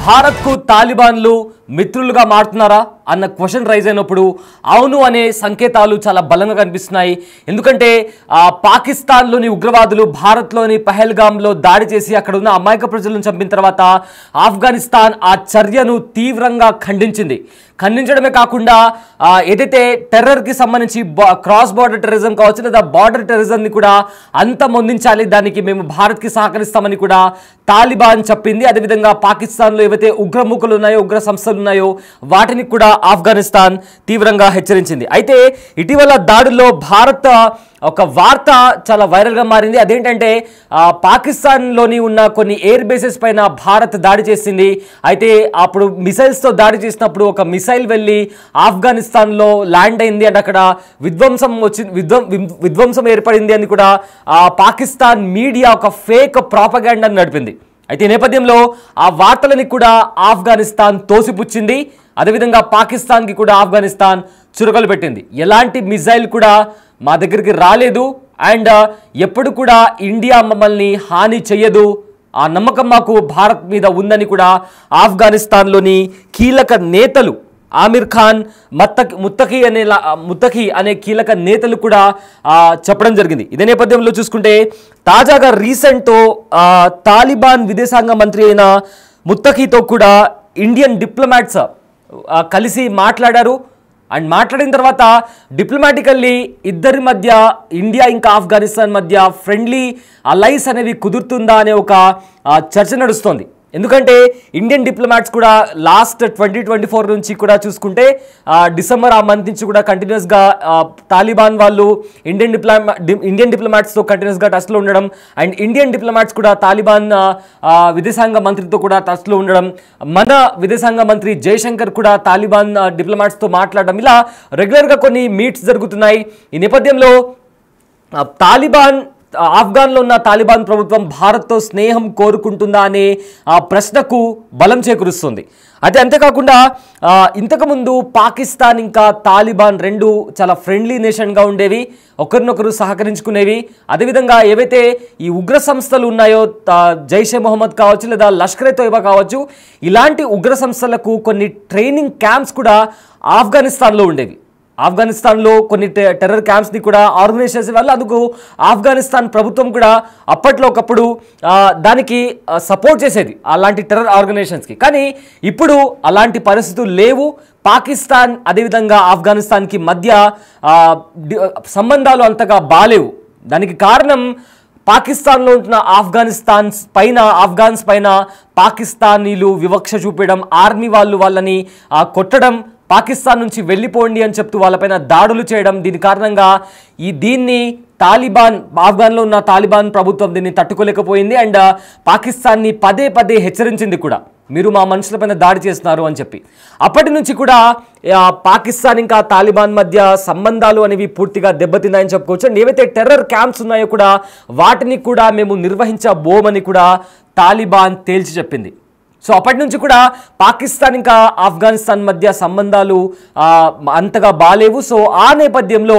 భారత్కు తాలిబాన్లు మిత్రులుగా మారుతున్నారా అన్న క్వశ్చన్ రైజ్ అయినప్పుడు అవును అనే సంకేతాలు చాలా బలంగా కనిపిస్తున్నాయి. ఎందుకంటే పాకిస్తాన్లోని ఉగ్రవాదులు భారత్లోని పహల్గామ్లో దాడి చేసి అక్కడ ఉన్న అమాయక ప్రజలను చంపిన తర్వాత ఆఫ్ఘనిస్తాన్ ఆ చర్యను తీవ్రంగా ఖండించడమే కాకుండా ఏదైతే టెర్రర్కి సంబంధించి క్రాస్ బార్డర్ టెర్రరిజం కావచ్చు లేదా బార్డర్ టెర్రరిజంని కూడా అంతమొందించాలి, దానికి మేము భారత్కి సహకరిస్తామని కూడా తాలిబాన్ చెప్పింది. అదేవిధంగా పాకిస్తాన్లో ఏవైతే ఉగ్రముఖులు ఉన్నాయో, ఉగ్ర సంస్థలు ఉన్నాయో వాటిని కూడా ఆఫ్ఘనిస్తాన్ తీవ్రంగా హెచ్చరించింది. అయితే ఇటీవల దాడుల్లో భారత్ ఒక వార్త చాలా వైరల్గా మారింది. అదేంటంటే పాకిస్తాన్లోని ఉన్న కొన్ని ఎయిర్ బేసెస్ పైన భారత్ దాడి చేసింది. అయితే అప్పుడు మిసైల్స్తో దాడి చేసినప్పుడు ఒక మిసైల్ వెళ్ళి ఆఫ్ఘనిస్తాన్లో ల్యాండ్ అయింది అండ్ అక్కడ విధ్వంసం ఏర్పడింది అని కూడా పాకిస్తాన్ మీడియా ఒక ఫేక్ ప్రాపగాండాను నడిపింది. అయితే ఈ నేపథ్యంలో ఆ వార్తలని కూడా ఆఫ్ఘనిస్తాన్ తోసిపుచ్చింది. అదేవిధంగా పాకిస్తాన్కి కూడా ఆఫ్ఘనిస్తాన్ చురకలు పెట్టింది. ఎలాంటి మిసైల్ కూడా మా దగ్గరికి రాలేదు అండ్ ఎప్పుడు కూడా ఇండియా మమ్మల్ని హాని చెయ్యదు, ఆ నమ్మకం మాకు భారత్ మీద ఉందని కూడా ఆఫ్ఘనిస్తాన్లోని కీలక నేతలు ఆమిర్ ఖాన్, ముత్తఖీ అనే కీలక నేతలు కూడా చెప్పడం జరిగింది. ఇదే నేపథ్యంలో చూసుకుంటే తాజాగా రీసెంట్తో తాలిబాన్ విదేశాంగ మంత్రి అయిన ముత్తఖీతో కూడా ఇండియన్ డిప్లొమాట్స్ కలిసి మాట్లాడారు. అండ్ మాట్లాడిన తర్వాత డిప్లొమాటికల్లీ ఇద్దరి మధ్య, ఇండియా ఇంకా ఆఫ్ఘనిస్తాన్ మధ్య ఫ్రెండ్లీ అలైస్ అనేవి కుదురుతుందా అనే ఒక చర్చ నడుస్తోంది. ఎందుకంటే ఇండియన్ డిప్లొమాట్స్ కూడా లాస్ట్ 2024 నుంచి కూడా చూసుకుంటే డిసెంబర్ ఆ మంత్ నుంచి కూడా కంటిన్యూస్గా తాలిబాన్ వాళ్ళు ఇండియన్ డిప్లొమాట్స్తో కంటిన్యూస్గా టచ్లో ఉండడం అండ్ ఇండియన్ డిప్లొమాట్స్ కూడా తాలిబాన్ విదేశాంగ మంత్రితో కూడా టచ్లో ఉండడం, మన విదేశాంగ మంత్రి జయశంకర్ కూడా తాలిబాన్ డిప్లొమాట్స్తో మాట్లాడడం, ఇలా రెగ్యులర్గా కొన్ని మీట్స్ జరుగుతున్నాయి. ఈ నేపథ్యంలో ఆఫ్ఘన్లో ఉన్న తాలిబాన్ ప్రభుత్వం భారత్తో స్నేహం కోరుకుంటుందా అనే ప్రశ్నకు బలం చేకూరుస్తుంది. అయితే అంతేకాకుండా ఇంతకుముందు పాకిస్తాన్ ఇంకా తాలిబాన్ రెండు చాలా ఫ్రెండ్లీ నేషన్గా ఉండేవి, ఒకరినొకరు సహకరించుకునేవి. అదేవిధంగా ఏవైతే ఈ ఉగ్ర సంస్థలు ఉన్నాయో, జైషే మొహమ్మద్ కావచ్చు లేదా లష్కరే తోయిబా కావచ్చు, ఇలాంటి ఉగ్ర సంస్థలకు కొన్ని ట్రైనింగ్ క్యాంప్స్ కూడా ఆఫ్ఘనిస్తాన్లో ఉండేవి. ఆఫ్ఘనిస్తాన్లో కొన్ని టెర్రర్ క్యాంప్స్ని కూడా ఆర్గనైజ్ చేసే వాళ్ళు. అందుకు ఆఫ్ఘనిస్తాన్ ప్రభుత్వం కూడా అప్పట్లో ఒకప్పుడు దానికి సపోర్ట్ చేసేది అలాంటి టెర్రర్ ఆర్గనైజేషన్స్కి. కానీ ఇప్పుడు అలాంటి పరిస్థితులు లేవు. పాకిస్తాన్ అదేవిధంగా ఆఫ్ఘనిస్తాన్కి మధ్య సంబంధాలు అంతగా బాలేవు. దానికి కారణం పాకిస్తాన్లో ఉంటున్న ఆఫ్ఘన్స్ పైన పాకిస్తానీలు వివక్ష చూపడం, ఆర్మీ వాళ్ళని కొట్టడం, పాకిస్తాన్ నుంచి వెళ్ళిపోండి అని చెప్తూ వాళ్ళపైన దాడులు చేయడం. దీని కారణంగా దీన్ని ఆఫ్ఘన్లో ఉన్న తాలిబాన్ ప్రభుత్వం దీన్ని తట్టుకోలేకపోయింది అండ్ పాకిస్తాన్ని పదే పదే హెచ్చరించింది కూడా, మీరు మా మనుషులపైన దాడి చేస్తున్నారు అని చెప్పి. అప్పటి నుంచి కూడా పాకిస్తాన్ ఇంకా తాలిబాన్ మధ్య సంబంధాలు అనేవి పూర్తిగా దెబ్బతిన్నాయని చెప్పుకోవచ్చు. అండ్ ఏవైతే టెర్రర్ క్యాంప్స్ ఉన్నాయో కూడా వాటిని కూడా మేము నిర్వహించబోమని కూడా తాలిబాన్ తేల్చి చెప్పింది. సో అప్పటి నుంచి కూడా పాకిస్తాన్ ఇంకా ఆఫ్ఘనిస్తాన్ మధ్య సంబంధాలు అంతగా బాలేవు. సో ఆ నేపథ్యంలో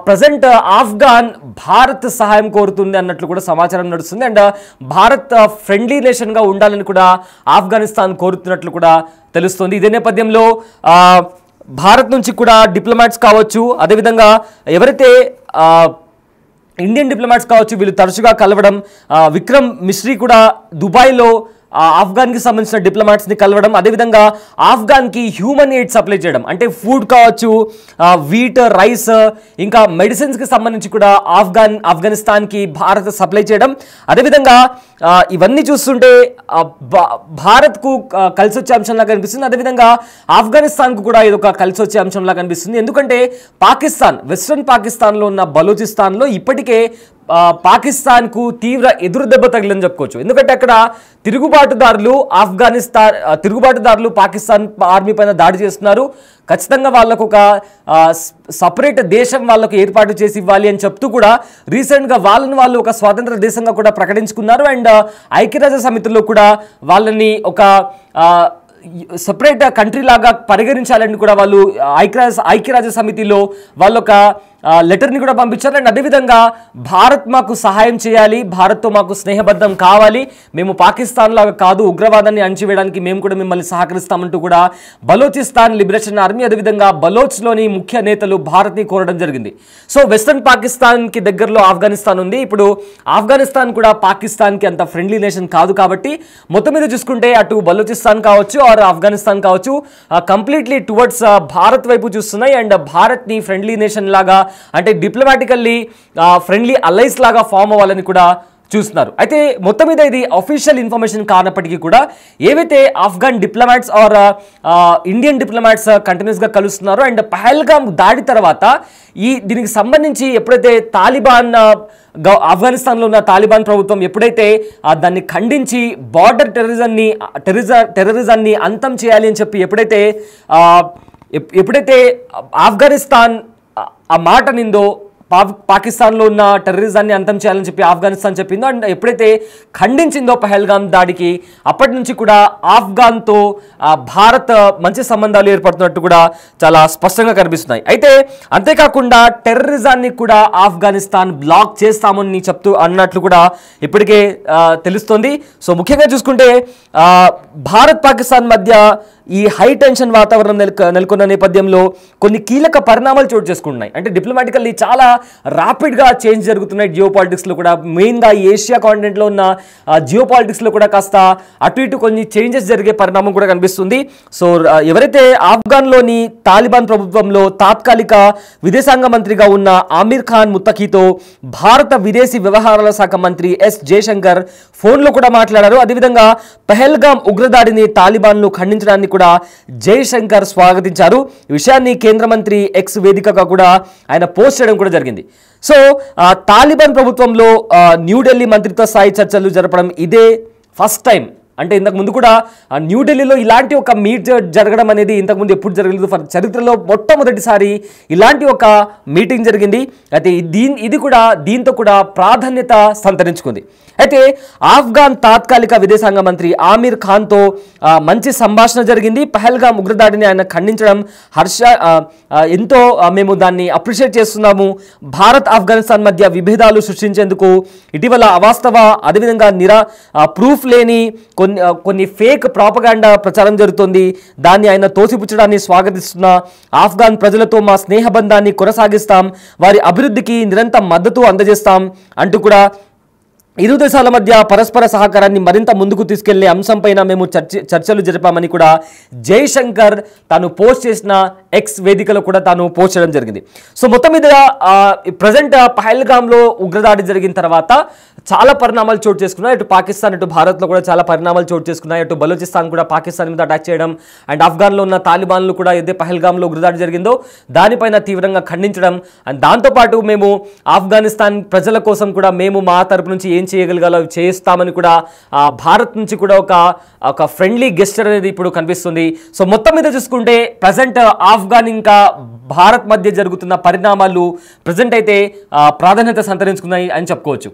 ప్రజెంట్ ఆఫ్ఘన్ భారత్ సహాయం కోరుతుంది అన్నట్లు కూడా సమాచారం నడుస్తుంది. అండ్ భారత్ ఫ్రెండ్లీ నేషన్గా ఉండాలని కూడా ఆఫ్ఘనిస్తాన్ కోరుతున్నట్లు కూడా తెలుస్తుంది. ఇదే నేపథ్యంలో భారత్ నుంచి కూడా డిప్లొమాట్స్ కావచ్చు, అదేవిధంగా ఎవరైతే ఇండియన్ డిప్లొమాట్స్ కావచ్చు, వీళ్ళు తరచుగా కలవడం, విక్రమ్ మిశ్రీ కూడా దుబాయ్లో ఆఫ్ఘన్కి సంబంధించిన డిప్లొమాట్స్ని కలవడం, అదేవిధంగా ఆఫ్ఘన్కి హ్యూమన్ ఎయిడ్ సప్లై చేయడం, అంటే ఫుడ్ కావచ్చు, వీట్, రైస్, ఇంకా మెడిసిన్స్కి సంబంధించి కూడా ఆఫ్ఘనిస్తాన్కి భారత్ సప్లై చేయడం. అదేవిధంగా ఇవన్నీ చూస్తుంటే భారత్కు కలిసి వచ్చే అంశంలా కనిపిస్తుంది. అదేవిధంగా ఆఫ్ఘనిస్తాన్కు కూడా ఇదొక కలిసి వచ్చే అంశంలా కనిపిస్తుంది. ఎందుకంటే వెస్ట్రన్ పాకిస్తాన్లో ఉన్న బలూచిస్తాన్లో ఇప్పటికే పాకిస్తాన్కు తీవ్ర ఎదురు దెబ్బ తగిలని చెప్పుకోవచ్చు. ఎందుకంటే అక్కడ తిరుగుబాటుదారులు పాకిస్తాన్ ఆర్మీ పైన దాడి చేస్తున్నారు. ఖచ్చితంగా వాళ్ళకు ఒక సపరేట్ దేశం వాళ్ళకు ఏర్పాటు చేసి ఇవ్వాలి అని చెప్తూ కూడా రీసెంట్గా వాళ్ళు ఒక స్వాతంత్ర దేశంగా కూడా ప్రకటించుకున్నారు. అండ్ ఐక్యరాజ్య సమితిలో కూడా వాళ్ళని ఒక సెపరేట్ కంట్రీ లాగా పరిగణించాలని కూడా వాళ్ళు ఐక్యరాజ్య సమితిలో వాళ్ళొక లెటర్ని కూడా పంపించారు. అండ్ అదేవిధంగా భారత్ మాకు సహాయం చేయాలి, భారత్తో మాకు స్నేహబద్ధం కావాలి, మేము పాకిస్తాన్ లాగా కాదు, ఉగ్రవాదాన్ని అణచివేయడానికి మేము కూడా మిమ్మల్ని సహకరిస్తామంటూ కూడా బలోచిస్తాన్ లిబరేషన్ ఆర్మీ అదేవిధంగా బలోచ్లోని ముఖ్య నేతలు భారత్ని కోరడం జరిగింది. సో వెస్ట్రన్ పాకిస్తాన్కి దగ్గరలో ఆఫ్ఘనిస్తాన్ ఉంది. ఇప్పుడు ఆఫ్ఘనిస్తాన్ కూడా పాకిస్తాన్కి అంత ఫ్రెండ్లీ నేషన్ కాదు కాబట్టి మొత్తం మీద చూసుకుంటే అటు బలోచిస్తాన్ కావచ్చు ఆర్ ఆఫ్ఘనిస్తాన్ కావచ్చు కంప్లీట్లీ టువర్డ్స్ భారత్ వైపు చూస్తున్నాయి. అండ్ భారత్ని ఫ్రెండ్లీ నేషన్ లాగా అంటే డిప్లొమాటికల్లీ ఫ్రెండ్లీ అలైస్ లాగా ఫామ్ అవ్వాలని కూడా చూస్తున్నారు. అయితే మొత్తం మీద ఇది అఫీషియల్ ఇన్ఫర్మేషన్ కానప్పటికీ కూడా ఏవైతే Afghan diplomats are Indian diplomats కంటిన్యూస్గా కలుస్తున్నారో అండ్ పహల్గామ్ దాడి తర్వాత దీనికి సంబంధించి ఎప్పుడైతే తాలిబాన్ ఆఫ్ఘనిస్తాన్లో ఉన్న తాలిబాన్ ప్రభుత్వం ఎప్పుడైతే దాన్ని ఖండించి బార్డర్ టెర్రరిజాన్ని అంతం చేయాలి అని చెప్పి ఎప్పుడైతే ఆఫ్ఘనిస్తాన్ ఆ మాట నిందో పాకిస్తాన్లో ఉన్న టెర్రరిజాన్ని అంతం చేయాలని చెప్పి ఆఫ్ఘనిస్తాన్ చెప్పిందో అండ్ ఎప్పుడైతే ఖండించిందో పహల్గామ్ దాడికి అప్పటి నుంచి కూడా ఆఫ్ఘన్తో భారత్ మంచి సంబంధాలు ఏర్పడుతున్నట్టు కూడా చాలా స్పష్టంగా కనిపిస్తున్నాయి. అయితే అంతేకాకుండా టెర్రరిజాన్ని కూడా ఆఫ్ఘనిస్తాన్ బ్లాక్ చేస్తామని అన్నట్లు కూడా ఇప్పటికే తెలుస్తోంది. సో ముఖ్యంగా చూసుకుంటే భారత్ పాకిస్తాన్ మధ్య ఈ హై టెన్షన్ వాతావరణం నెలకొన్న నేపథ్యంలో కొన్ని కీలక పరిణామాలు చోటు చేసుకుంటున్నాయి. అంటే డిప్లొమాటికల్లీ చాలా ర్యాపిడ్గా చేంజ్ జరుగుతున్నాయి జియో పాలిటిక్స్లో కూడా. మెయిన్గా ఏషియా కాంటినెంట్లో ఉన్న జియో పాలిటిక్స్లో కూడా కాస్త అటు ఇటు కొన్ని చేంజెస్ జరిగే పరిణామం కూడా కనిపిస్తుంది. సో ఎవరైతే ఆఫ్ఘన్లోని తాలిబాన్ ప్రభుత్వంలో తాత్కాలిక విదేశాంగ మంత్రిగా ఉన్న ఆమీర్ ఖాన్ ముత్తఖీతో భారత విదేశీ వ్యవహారాల శాఖ మంత్రి ఎస్ జయశంకర్ ఫోన్లో కూడా మాట్లాడారు. అదేవిధంగా పహల్గామ్ ఉగ్రదాడిని తాలిబాన్లు ఖండించడాన్ని కూడా జయశంకర్ స్వాగతించారు. ఈ విషయాన్ని కేంద్ర మంత్రి ఎక్స్ వేదికగా కూడా ఆయన పోస్ట్ చేయడం కూడా జరిగింది. సో తాలిబాన్ ప్రభుత్వంలో న్యూఢిల్లీ మంత్రిత్వ స్థాయి చర్చలు జరపడం ఇదే ఫస్ట్ టైం. అంటే ఇంతకు ముందు కూడా న్యూఢిల్లీలో ఇలాంటి ఒక మీట్ జరగడం అనేది ఇంతకుముందు ఎప్పుడు జరగలేదు. చరిత్రలో మొట్టమొదటిసారి ఇలాంటి ఒక మీటింగ్ జరిగింది. అయితే దీంతో కూడా ప్రాధాన్యత సంతరించుకుంది. అయితే ఆఫ్ఘన్ తాత్కాలిక విదేశాంగ మంత్రి ఆమీర్ ఖాన్తో మంచి సంభాషణ జరిగింది. పహల్గామ్ ఉగ్రదాడిని ఆయన ఖండించడం ఎంతో మేము దాన్ని అప్రిషియేట్ చేస్తున్నాము. భారత్ ఆఫ్ఘనిస్తాన్ మధ్య విభేదాలు సృష్టించేందుకు ఇటీవల అవాస్తవ అదేవిధంగా ప్రూఫ్ లేని కొన్ని ఫేక్ ప్రాపగాండా ప్రచారం జరుగుతోంది. దాన్ని ఆయన తోసిపుచ్చడాన్ని స్వాగతిస్తున్న ఆఫ్ఘన్ ప్రజలతో మా స్నేహబంధాన్ని కొనసాగిస్తాం, వారి అభివృద్ధికి నిరంతర మద్దతు అందజేస్తాం అంటూ కూడా ఇరు దేశాల మధ్య పరస్పర సహకారాన్ని మరింత ముందుకు తీసుకెళ్లే అంశంపైన మేము చర్చలు జరిపామని కూడా జయశంకర్ తాను పోస్ట్ చేసిన ఎక్స్ వేదికలో కూడా తాను పోస్ట్ చేయడం జరిగింది. సో మొత్తం మీద ప్రజెంట్ పహల్గామ్లో ఉగ్రదాడి జరిగిన తర్వాత చాలా పరిణామాలు చోటు చేసుకున్నాయి. ఇటు పాకిస్తాన్ ఇటు భారత్లో కూడా చాలా పరిణామాలు చోటు చేసుకున్నాయి. అటు బలూచిస్తాన్ కూడా పాకిస్తాన్ మీద అటాక్ చేయడం అండ్ ఆఫ్ఘన్లో ఉన్న తాలిబాన్లు కూడా ఏదైతే పహల్గామ్లో ఉగ్రదాడి జరిగిందో దానిపైన తీవ్రంగా ఖండించడం అండ్ దాంతోపాటు మేము ఆఫ్ఘనిస్తాన్ ప్రజల కోసం కూడా మేము మా తరపు నుంచి ఏం చేయగలగాలో చేస్తామని కూడా భారత్ నుంచి కూడా ఒక ఫ్రెండ్లీ గెస్చర్ అనేది ఇప్పుడు కనిపిస్తుంది. సో మొత్తం మీద చూసుకుంటే ప్రజెంట్ ఆఫ్ఘన్ ఇంకా భారత్ మధ్య జరుగుతున్న పరిణామాలు ప్రజెంట్ అయితే ప్రాధాన్యత సంతరించుకున్నాయి అని చెప్పుకోవచ్చు.